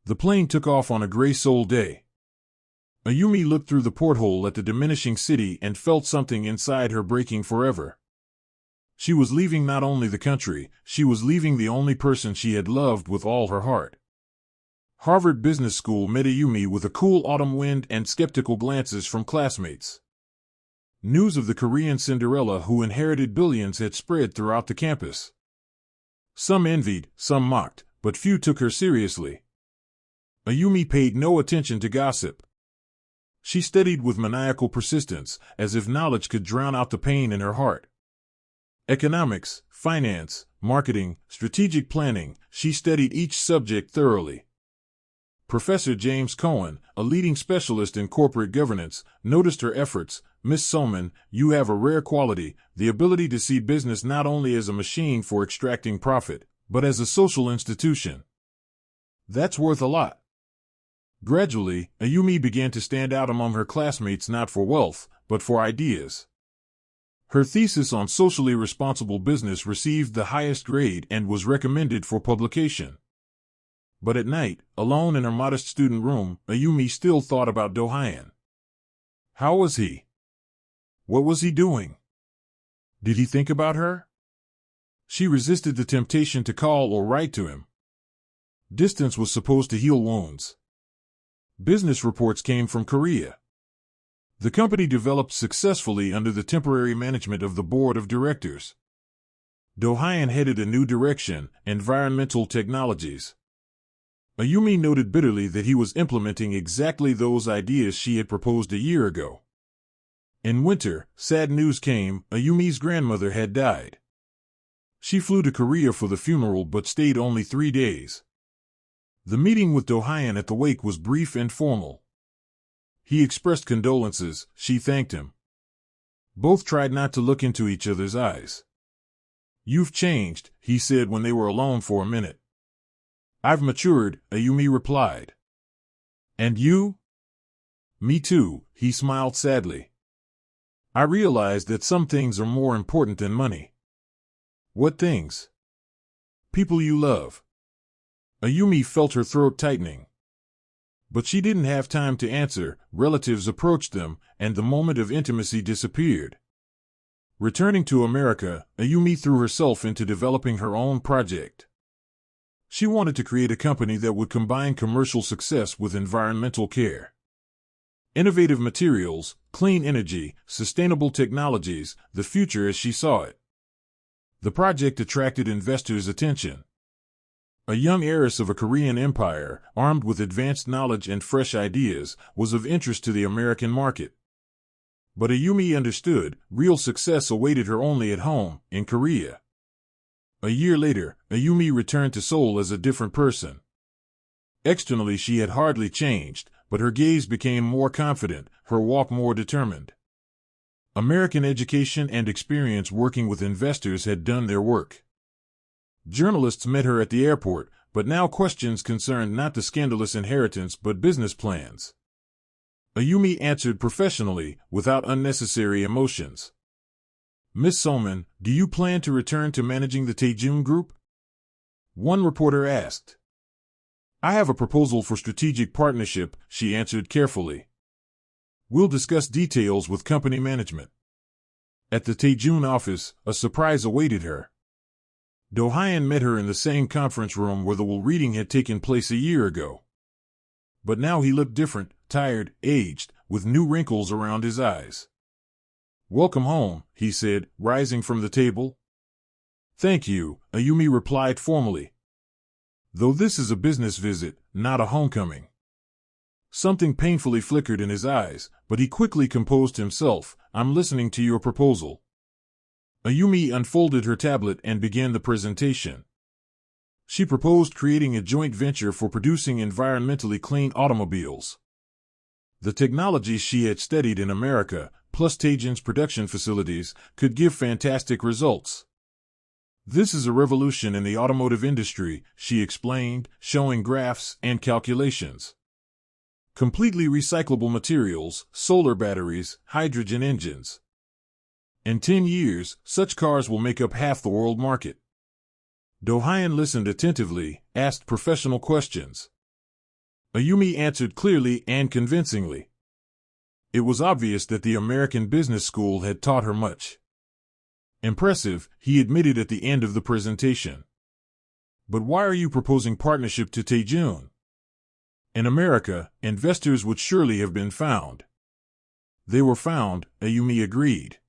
The plane took off on a gray Seoul day. Ayumi looked through the porthole at the diminishing city and felt something inside her breaking forever. She was leaving not only the country, she was leaving the only person she had loved with all her heart. Harvard Business School met Ayumi with a cool autumn wind and skeptical glances from classmates. News of the Korean Cinderella who inherited billions had spread throughout the campus. Some envied, some mocked, but few took her seriously. Ayumi paid no attention to gossip. She studied with maniacal persistence, as if knowledge could drown out the pain in her heart. Economics, finance, marketing, strategic planning, she studied each subject thoroughly. Professor James Cohen, a leading specialist in corporate governance, noticed her efforts. Miss Somun, you have a rare quality, the ability to see business not only as a machine for extracting profit, but as a social institution. That's worth a lot. Gradually, Ayumi began to stand out among her classmates not for wealth, but for ideas. Her thesis on socially responsible business received the highest grade and was recommended for publication. But at night, alone in her modest student room, Ayumi still thought about Do-hyun. How was he? What was he doing? Did he think about her? She resisted the temptation to call or write to him. Distance was supposed to heal wounds. Business reports came from Korea. The company developed successfully under the temporary management of the board of directors. Do-hyun headed a new direction, environmental technologies. Ayumi noted bitterly that he was implementing exactly those ideas she had proposed a year ago. In winter, sad news came. Ayumi's grandmother had died. She flew to Korea for the funeral but stayed only 3 days. The meeting with Do-hyun at the wake was brief and formal. He expressed condolences, she thanked him. Both tried not to look into each other's eyes. You've changed, he said when they were alone for a minute. I've matured, Ayumi replied. And you? Me too, he smiled sadly. I realized that some things are more important than money. What things? People you love. Ayumi felt her throat tightening. But she didn't have time to answer. Relatives approached them, and the moment of intimacy disappeared. Returning to America, Ayumi threw herself into developing her own project. She wanted to create a company that would combine commercial success with environmental care. Innovative materials, clean energy, sustainable technologies, the future as she saw it. The project attracted investors' attention. A young heiress of a Korean empire, armed with advanced knowledge and fresh ideas, was of interest to the American market. But Ayumi understood, real success awaited her only at home, in Korea. A year later, Ayumi returned to Seoul as a different person. Externally she had hardly changed, but her gaze became more confident, her walk more determined. American education and experience working with investors had done their work. Journalists met her at the airport, but now questions concerned not the scandalous inheritance but business plans. Ayumi answered professionally, without unnecessary emotions. Miss Somun, do you plan to return to managing the Taejun Group? One reporter asked. I have a proposal for strategic partnership, she answered carefully. We'll discuss details with company management. At the Taejun office, a surprise awaited her. Do-hyun met her in the same conference room where the will reading had taken place a year ago. But now he looked different, tired, aged, with new wrinkles around his eyes. Welcome home, he said, rising from the table. Thank you, Ayumi replied formally. Though this is a business visit, not a homecoming. Something painfully flickered in his eyes, but he quickly composed himself. I'm listening to your proposal. Ayumi unfolded her tablet and began the presentation. She proposed creating a joint venture for producing environmentally clean automobiles. The technologies she had studied in America, plus Taejun's production facilities, could give fantastic results. This is a revolution in the automotive industry, she explained, showing graphs and calculations. Completely recyclable materials, solar batteries, hydrogen engines. In 10 years, such cars will make up half the world market. Do-hyun listened attentively, asked professional questions. Ayumi answered clearly and convincingly. It was obvious that the American business school had taught her much. Impressive, he admitted at the end of the presentation. But why are you proposing partnership to Taejun? In America, investors would surely have been found. They were found, Ayumi agreed.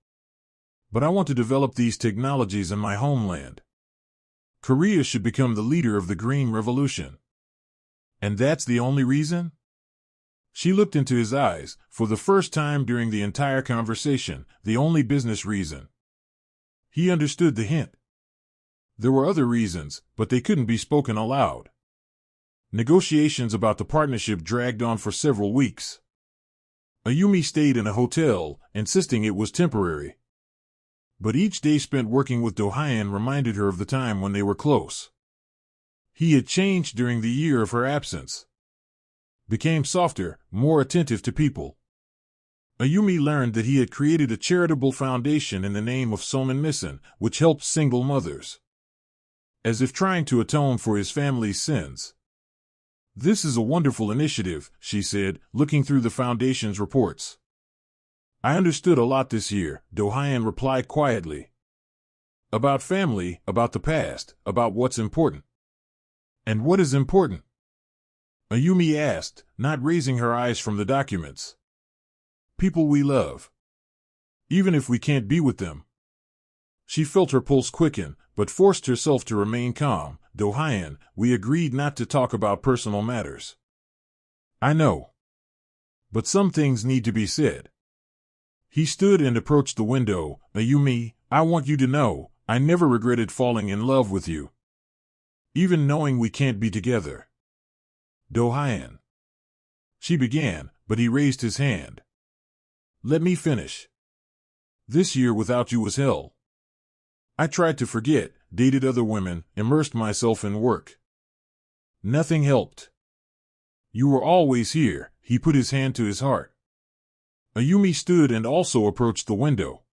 But I want to develop these technologies in my homeland. Korea should become the leader of the Green Revolution. And that's the only reason? She looked into his eyes, for the first time during the entire conversation, the only business reason. He understood the hint. There were other reasons, but they couldn't be spoken aloud. Negotiations about the partnership dragged on for several weeks. Ayumi stayed in a hotel, insisting it was temporary. But each day spent working with Do-hyun reminded her of the time when they were close. He had changed during the year of her absence. Became softer, more attentive to people. Ayumi learned that he had created a charitable foundation in the name of Somun Ayumi, which helps single mothers. As if trying to atone for his family's sins. "This is a wonderful initiative," she said, looking through the foundation's reports. "I understood a lot this year," Do-hyun replied quietly. "About family, about the past, about what's important." "And what is important?" Ayumi asked, not raising her eyes from the documents. "People we love. Even if we can't be with them." She felt her pulse quicken, but forced herself to remain calm. "Do-hyun, we agreed not to talk about personal matters." "I know. But some things need to be said." He stood and approached the window. "Ayumi, I want you to know, I never regretted falling in love with you. Even knowing we can't be together." "Do-hyun." She began, but he raised his hand. "Let me finish. This year without you was hell. I tried to forget, dated other women, immersed myself in work. Nothing helped. You were always here." He put his hand to his heart. Ayumi stood and also approached the window.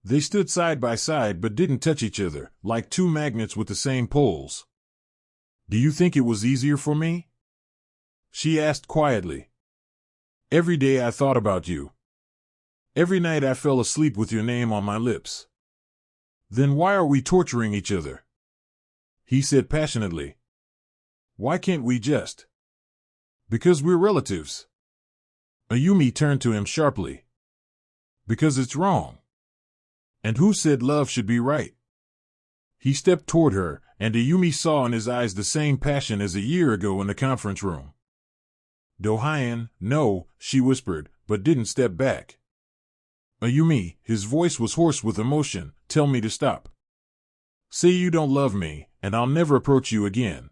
They stood side by side but didn't touch each other, like two magnets with the same poles. "Do you think it was easier for me?" she asked quietly. "Every day I thought about you. Every night I fell asleep with your name on my lips. Then why are we torturing each other?" he said passionately. "Why can't we just?" "Because we're relatives." Ayumi turned to him sharply. "Because it's wrong." "And who said love should be right?" He stepped toward her, and Ayumi saw in his eyes the same passion as a year ago in the conference room. "Do-hyun, no," she whispered, but didn't step back. "Ayumi," his voice was hoarse with emotion, "tell me to stop. Say you don't love me, and I'll never approach you again."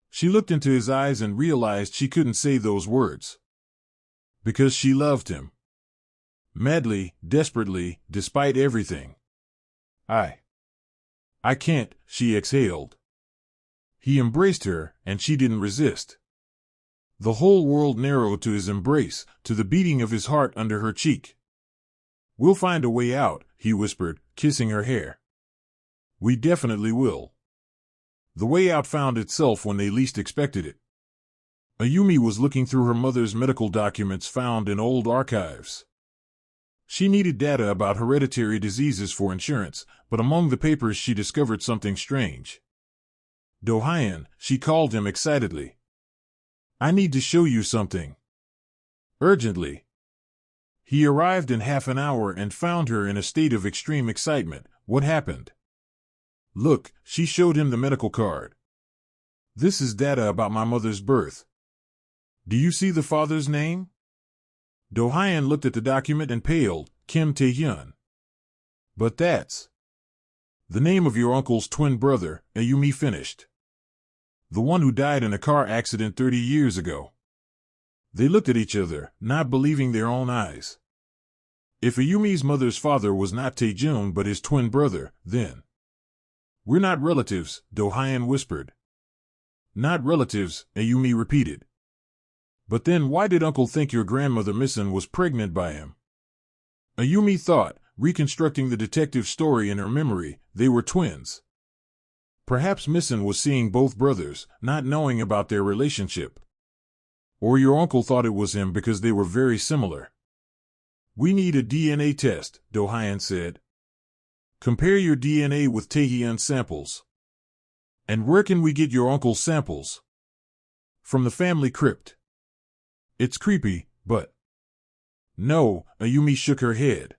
She looked into his eyes and realized she couldn't say those words. Because she loved him. Madly, desperately, despite everything. I can't," she exhaled. He embraced her, and she didn't resist. The whole world narrowed to his embrace, to the beating of his heart under her cheek. "We'll find a way out," he whispered, kissing her hair. "We definitely will." The way out found itself when they least expected it. Ayumi was looking through her mother's medical documents found in old archives. She needed data about hereditary diseases for insurance, but among the papers she discovered something strange. "Do-hyun," she called him excitedly. "I need to show you something. Urgently." He arrived in half an hour and found her in a state of extreme excitement. "What happened?" "Look," she showed him the medical card. "This is data about my mother's birth. Do you see the father's name?" Do-hyun looked at the document and paled. "Kim Tae-hyun." "But that's the name of your uncle's twin brother," Ayumi finished. "The one who died in a car accident 30 years ago." They looked at each other, not believing their own eyes. If Ayumi's mother's father was not Taejun but his twin brother, then... "We're not relatives," Do-hyun whispered. "Not relatives," Ayumi repeated. "But then why did Uncle think your grandmother Misun was pregnant by him?" Ayumi thought, reconstructing the detective's story in her memory. They were twins. Perhaps Misun was seeing both brothers, not knowing about their relationship. Or your uncle thought it was him because they were very similar. "We need a DNA test," Do-hyun said. "Compare your DNA with Tae-hyun's samples." "And where can we get your uncle's samples?" "From the family crypt." "It's creepy, but..." "No," Ayumi shook her head.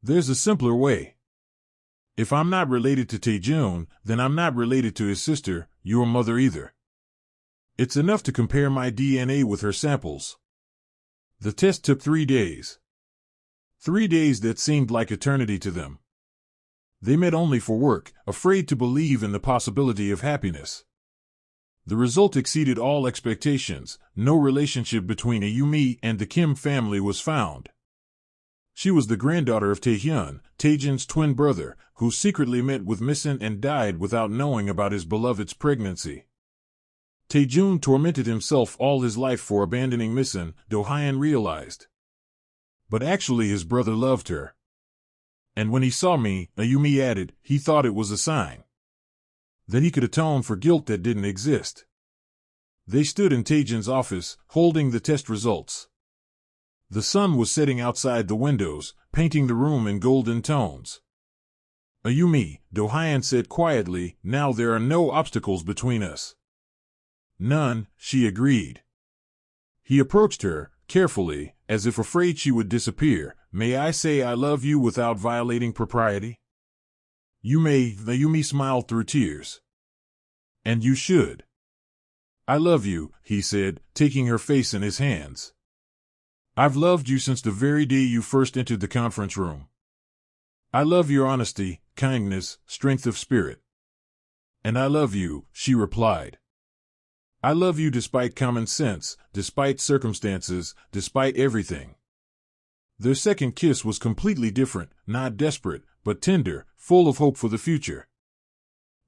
"There's a simpler way. If I'm not related to Taejun, then I'm not related to his sister, your mother either." It's enough to compare my DNA with her samples. The test took 3 days. 3 days that seemed like eternity to them. They met only for work, afraid to believe in the possibility of happiness. The result exceeded all expectations. No relationship between Ayumi and the Kim family was found. She was the granddaughter of Taehyun, Taejin's twin brother, who secretly met with Misun and died without knowing about his beloved's pregnancy. Taejun tormented himself all his life for abandoning Misun, Do-hyun realized. But actually his brother loved her. And when he saw me, Ayumi added, he thought it was a sign that he could atone for guilt that didn't exist. They stood in Taejin's office, holding the test results. The sun was setting outside the windows, painting the room in golden tones. Ayumi, Do-hyun said quietly, now there are no obstacles between us. None, she agreed. He approached her, carefully, as if afraid she would disappear. May I say I love you without violating propriety? You may, Ayumi smiled through tears. And you should. I love you, he said, taking her face in his hands. I've loved you since the very day you first entered the conference room. I love your honesty, kindness, strength of spirit. And I love you, she replied. I love you despite common sense, despite circumstances, despite everything. Their second kiss was completely different, not desperate, but tender, full of hope for the future.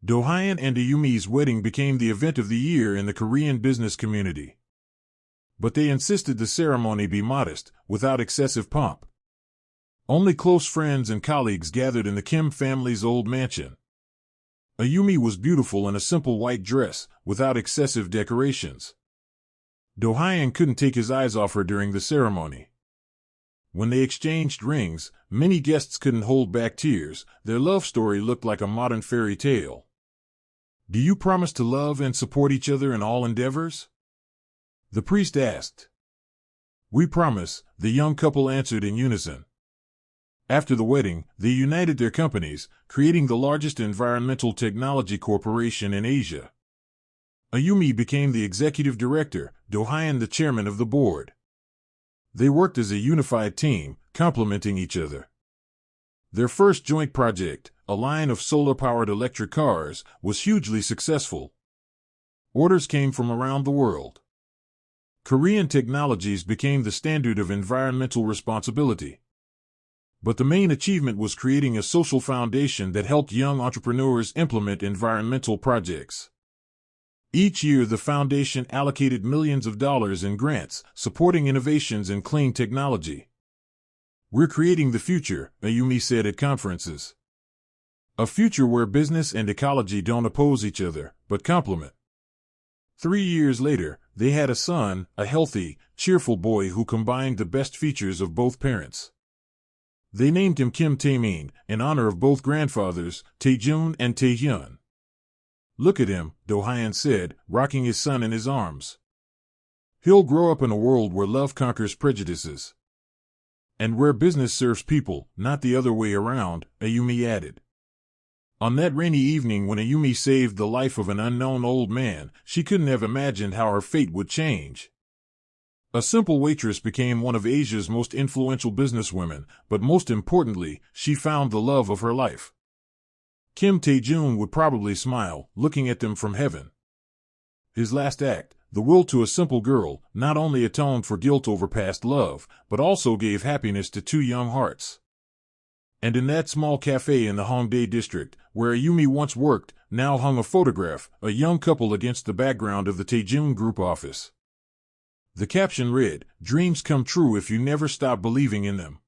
Do-hyun and Ayumi's wedding became the event of the year in the Korean business community. But they insisted the ceremony be modest, without excessive pomp. Only close friends and colleagues gathered in the Kim family's old mansion. Ayumi was beautiful in a simple white dress, without excessive decorations. Do-hyun couldn't take his eyes off her during the ceremony. When they exchanged rings, many guests couldn't hold back tears. Their love story looked like a modern fairy tale. Do you promise to love and support each other in all endeavors? The priest asked. We promise, the young couple answered in unison. After the wedding, they united their companies, creating the largest environmental technology corporation in Asia. Ayumi became the executive director, Do-hyun the chairman of the board. They worked as a unified team, complementing each other. Their first joint project, a line of solar-powered electric cars, was hugely successful. Orders came from around the world. Korean technologies became the standard of environmental responsibility. But the main achievement was creating a social foundation that helped young entrepreneurs implement environmental projects. Each year the foundation allocated millions of dollars in grants, supporting innovations in clean technology. We're creating the future, Ayumi said at conferences. A future where business and ecology don't oppose each other, but complement. 3 years later, they had a son, a healthy, cheerful boy who combined the best features of both parents. They named him Kim Taemin, in honor of both grandfathers, Taejun and Taehyun. Look at him, Do-hyun said, rocking his son in his arms. He'll grow up in a world where love conquers prejudices. And where business serves people, not the other way around, Ayumi added. On that rainy evening when Ayumi saved the life of an unknown old man, she couldn't have imagined how her fate would change. A simple waitress became one of Asia's most influential businesswomen, but most importantly, she found the love of her life. Kim Taejun would probably smile, looking at them from heaven. His last act, the will to a simple girl, not only atoned for guilt over past love, but also gave happiness to 2 young hearts. And in that small café in the Hongdae district, where Ayumi once worked, now hung a photograph, a young couple against the background of the Taejun Group office. The caption read, "Dreams come true if you never stop believing in them."